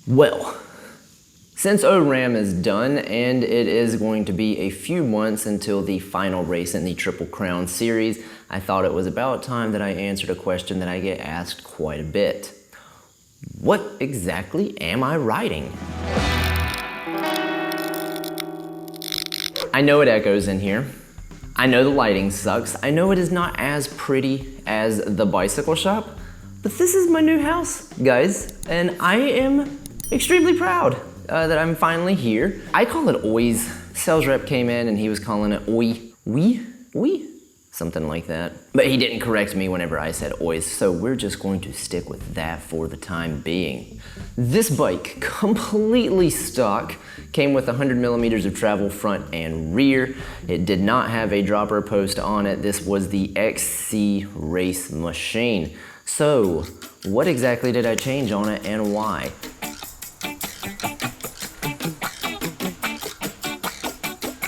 Well, since ORAM is done and it is going to be a few months until the final race in the Triple Crown series, I thought it was about time that I answered a question that I get asked quite a bit. What exactly am I riding? I know it echoes in here. I know the lighting sucks. I know it is not as pretty as the bicycle shop, but this is my new house, guys, and I am extremely proud that I'm finally here. I call it Oiz. Sales rep came in and he was calling it Oi, something like that. But he didn't correct me whenever I said Oiz, so we're just going to stick with that for the time being. This bike, completely stock, came with 100 millimeters of travel front and rear. It did not have a dropper post on it. This was the XC race machine. So, what exactly did I change on it and why?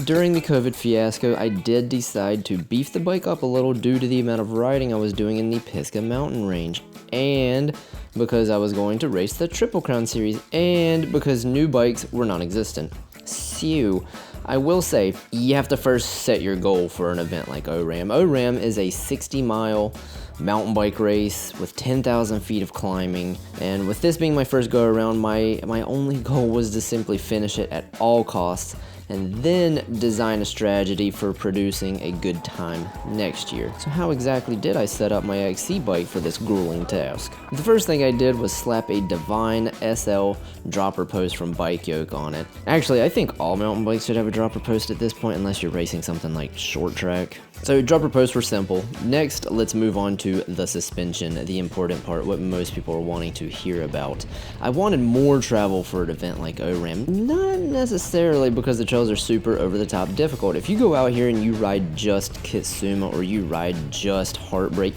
During the COVID fiasco, I did decide to beef the bike up a little due to the amount of riding I was doing in the Pisgah mountain range, and because I was going to race the Triple Crown series, and because new bikes were non-existent. So, I will say, you have to first set your goal for an event like ORAM. ORAM is a 60-mile mountain bike race with 10,000 feet of climbing, and with this being my first go around, my only goal was to simply finish it at all costs and then design a strategy for producing a good time next year. So how exactly did I set up my XC bike for this grueling task? The first thing I did was slap a Divine SL dropper post from Bike Yoke on it. Actually, I think all mountain bikes should have a dropper post at this point unless you're racing something like short track. So dropper posts were simple. Next, let's move on to the suspension, the important part, what most people are wanting to hear about. I wanted more travel for an event like ORAM, not necessarily because the trails are super over-the-top difficult. If you go out here and you ride just Kitsuma or you ride just Heartbreak,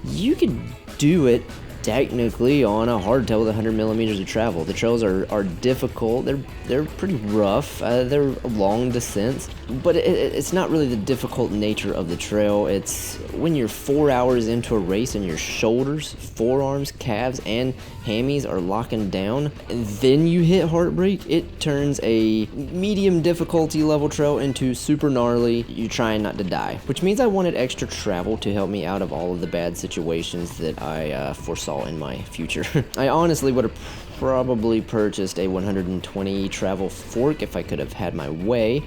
you could do it technically on a hardtail with 100 millimeters of travel. The trails are difficult, they're pretty rough, they're long descents, but it's not really the difficult nature of the trail. It's when you're 4 hours into a race and your shoulders, forearms, calves, and hammies are locking down, and then you hit Heartbreak, it turns a medium difficulty level trail into super gnarly. You're trying not to die, which means I wanted extra travel to help me out of all of the bad situations that I foresaw in my future. I honestly would have probably purchased a 120 travel fork if I could have had my way,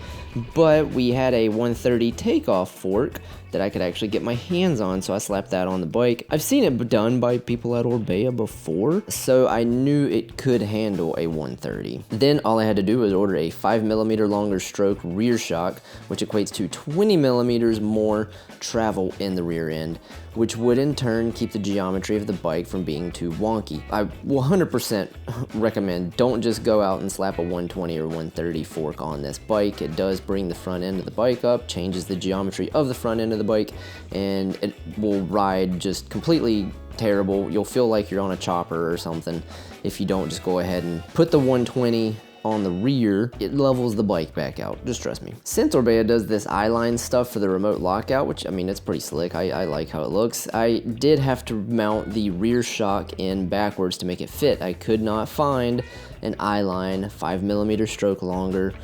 but we had a 130 takeoff fork that I could actually get my hands on, so I slapped that on the bike. I've seen it done by people at Orbea before, so I knew it could handle a 130. Then all I had to do was order a 5mm longer stroke rear shock, which equates to 20mm more travel in the rear end, which would in turn keep the geometry of the bike from being too wonky. I 100% recommend don't just go out and slap a 120 or 130 fork on this bike. It does bring the front end of the bike up, changes the geometry of the front end of the bike, and it will ride just completely terrible. You'll feel like you're on a chopper or something if you don't just go ahead and put the 120 on the rear. It levels the bike back out, just trust me. Since Orbea does this eyeline stuff for the remote lockout, which I mean, it's pretty slick, I like how it looks, I did have to mount the rear shock in backwards to make it fit. I could not find an eyeline 5mm stroke longer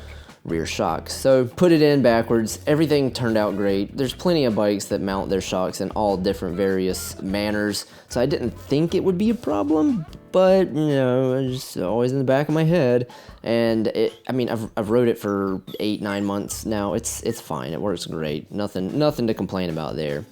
rear shock, so put it in backwards. Everything turned out great. There's plenty of bikes that mount their shocks in all different various manners, so I didn't think it would be a problem, but you know, it's always in the back of my head. And I mean, I've rode it for 8-9 months now. It's fine, it works great, nothing to complain about there.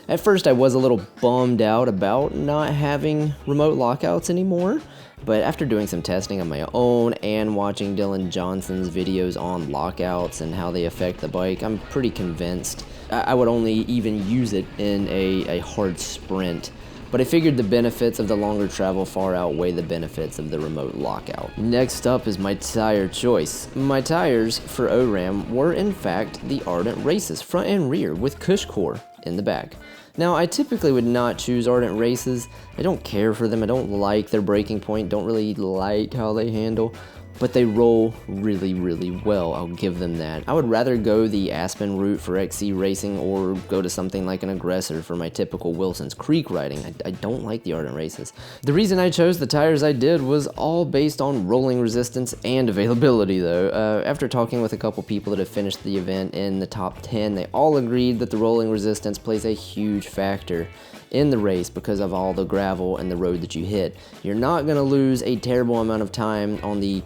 At first I was a little bummed out about not having remote lockouts anymore, but after doing some testing on my own and watching Dylan Johnson's videos on lockouts and how they affect the bike, I'm pretty convinced I would only even use it in a hard sprint. But I figured the benefits of the longer travel far outweigh the benefits of the remote lockout. Next up is my tire choice. My tires for ORAM were in fact the Ardent Races, front and rear, with Cush core in the back. Now, I typically would not choose Ardent Races. I don't care for them, I don't like their braking point, don't really like how they handle, but they roll really, really well. I'll give them that. I would rather go the Aspen route for XC racing or go to something like an Aggressor for my typical Wilson's Creek riding. I don't like the Ardent races. The reason I chose the tires I did was all based on rolling resistance and availability though. After talking with a couple people that have finished the event in the top 10, they all agreed that the rolling resistance plays a huge factor in the race because of all the gravel and the road that you hit. You're not going to lose a terrible amount of time on the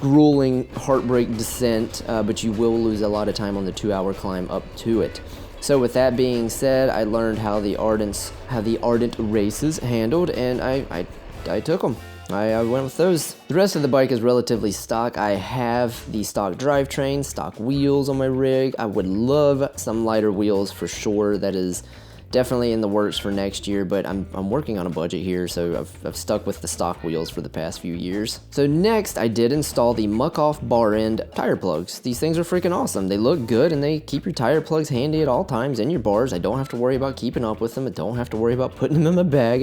grueling heartbreak descent, but you will lose a lot of time on the 2-hour climb up to it. So with that being said, I learned how the Ardent races handled, and I took them. I went with those. The rest of the bike is relatively stock. I have the stock drivetrain, stock wheels on my rig. I would love some lighter wheels for sure. That is definitely in the works for next year, but I'm working on a budget here, so I've stuck with the stock wheels for the past few years. So next, I did install the Muck-Off bar end tire plugs. These things are freaking awesome. They look good, and they keep your tire plugs handy at all times in your bars. I don't have to worry about keeping up with them. I don't have to worry about putting them in my bag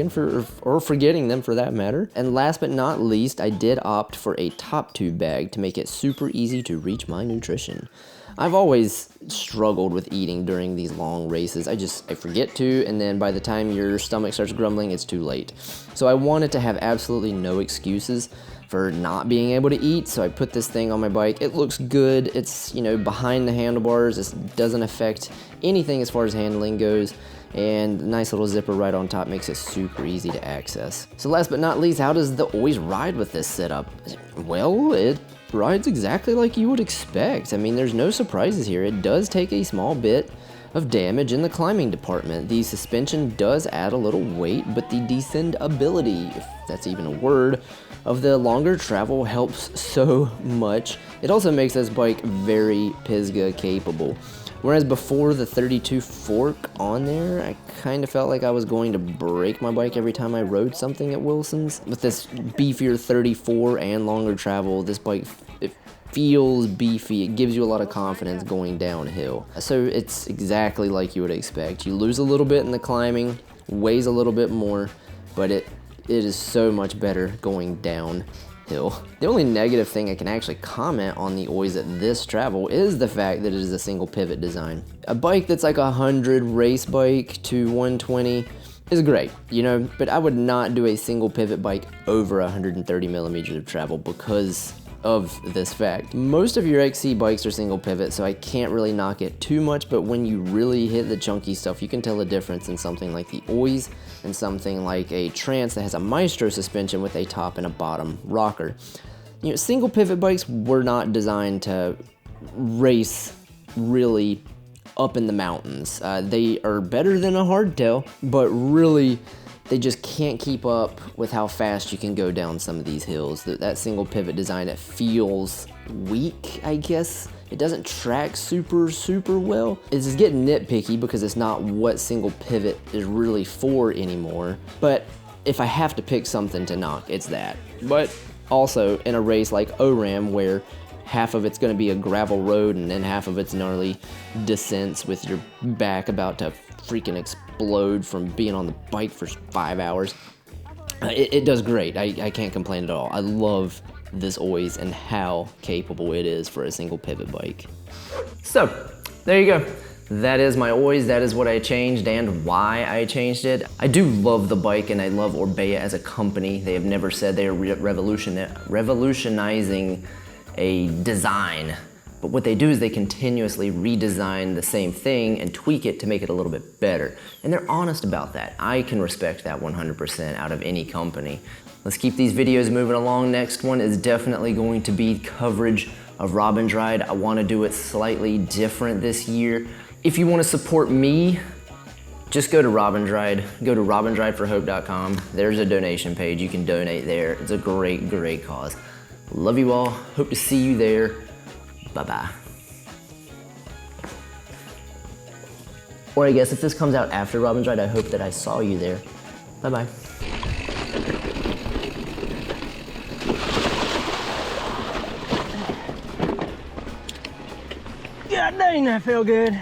or forgetting them for that matter. And last but not least, I did opt for a top tube bag to make it super easy to reach my nutrition. I've always struggled with eating during these long races. I forget to, and then by the time your stomach starts grumbling, it's too late. So I wanted to have absolutely no excuses for not being able to eat, so I put this thing on my bike. It looks good. It's, you know, behind the handlebars. It doesn't affect anything as far as handling goes, and a nice little zipper right on top makes it super easy to access. So last but not least, how does the Oiz ride with this setup? Well, it rides exactly like you would expect. I mean, there's no surprises here. It does take a small bit of damage in the climbing department. The suspension does add a little weight, but the descendability, if that's even a word, of the longer travel helps so much. It also makes this bike very Pisgah capable. Whereas before the 32 fork on there, I kind of felt like I was going to break my bike every time I rode something at Wilson's. With this beefier 34 and longer travel, this bike, it feels beefy. It gives you a lot of confidence going downhill. So it's exactly like you would expect. You lose a little bit in the climbing, weighs a little bit more, but it is so much better going downhill. The only negative thing I can actually comment on the Oiz at this travel is the fact that it is a single pivot design. A bike that's like 100 race bike to 120 is great, you know, but I would not do a single pivot bike over 130 millimeters of travel because of this fact. Most of your XC bikes are single pivot, so I can't really knock it too much, but when you really hit the chunky stuff, you can tell the difference in something like the Oiz and something like a Trance that has a Maestro suspension with a top and a bottom rocker. You know, single pivot bikes were not designed to race really up in the mountains. They are better than a hardtail, but really they just can't keep up with how fast you can go down some of these hills. That single pivot design, it feels weak, I guess. It doesn't track super well. It's getting nitpicky because it's not what single pivot is really for anymore. But if I have to pick something to knock, it's that. But also in a race like ORAM where half of it's going to be a gravel road and then half of it's gnarly descents with your back about to freaking explode from being on the bike for 5 hours. It does great. I can't complain at all. I love this Oiz and how capable it is for a single pivot bike. So there you go. That is my Oiz. That is what I changed and why I changed it. I do love the bike and I love Orbea as a company. They have never said they are revolutionizing a design, but what they do is they continuously redesign the same thing and tweak it to make it a little bit better. And they're honest about that. I can respect that 100% out of any company. Let's keep these videos moving along. Next one is definitely going to be coverage of Robin's ride. I want to do it slightly different this year. If you want to support me, just go to Robin's Ride. Go to robinsrideforhope.com. There's a donation page. You can donate there. It's a great cause. Love you all. Hope to see you there. Bye-bye. Or I guess if this comes out after Robin's Ride, I hope that I saw you there. Bye-bye. God dang, that felt good.